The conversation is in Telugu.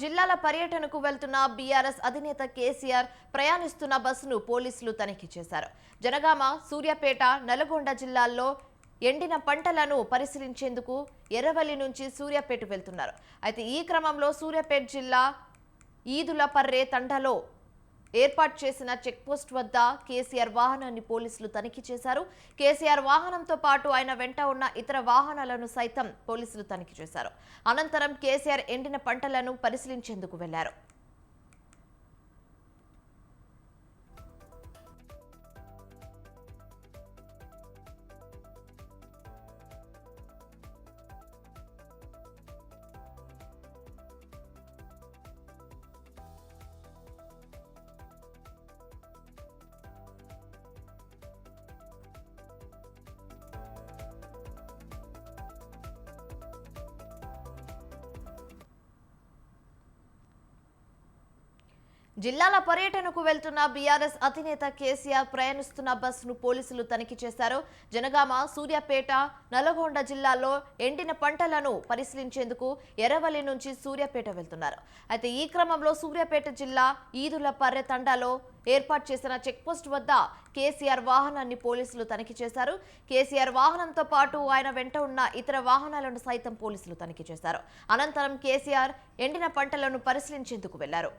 జిల్లాల పర్యటనకు వెళ్తున్న బీఆర్ఎస్ అధినేత కేసీఆర్ ప్రయాణిస్తున్న బస్సును పోలీసులు తనిఖీ చేశారు. జనగామ, సూర్యాపేట, నల్గొండ జిల్లాల్లో ఎండిన పంటలను పరిశీలించేందుకు ఎర్రవల్లి నుంచి సూర్యాపేట వెళ్తున్నారు. అయితే ఈ క్రమంలో సూర్యాపేట జిల్లా ఈదులపర్రే తండాలో ఏర్పాటు చేసిన చెక్పోస్ట్ వద్ద కేసీఆర్ వాహనాన్ని పోలీసులు తనిఖీ చేశారు. కేసీఆర్ వాహనంతో పాటు ఆయన వెంట ఉన్న ఇతర వాహనాలను సైతం పోలీసులు తనిఖీ చేశారు. అనంతరం కేసీఆర్ ఎండిన పంటలను పరిశీలించేందుకు వెళ్లారు. జిల్లాల పర్యటనకు వెళ్తున్న బీఆర్ఎస్ అధినేత కేసీఆర్ ప్రయాణిస్తున్న బస్సును పోలీసులు తనిఖీ చేశారు. జనగామ, సూర్యాపేట, నల్గొండ జిల్లాల్లో ఎండిన పంటలను పరిశీలించేందుకు ఎర్రవల్లి నుంచి సూర్యాపేట వెళ్తున్నారు. అయితే ఈ క్రమంలో సూర్యాపేట జిల్లా ఈదులపర్రే తండాలో ఏర్పాటు చేసిన చెక్పోస్ట్ వద్ద కేసీఆర్ వాహనాన్ని పోలీసులు తనిఖీ చేశారు. కేసీఆర్ వాహనంతో పాటు ఆయన వెంట ఉన్న ఇతర వాహనాలను సైతం పోలీసులు తనిఖీ చేశారు. అనంతరం కేసీఆర్ ఎండిన పంటలను పరిశీలించేందుకు వెళ్లారు.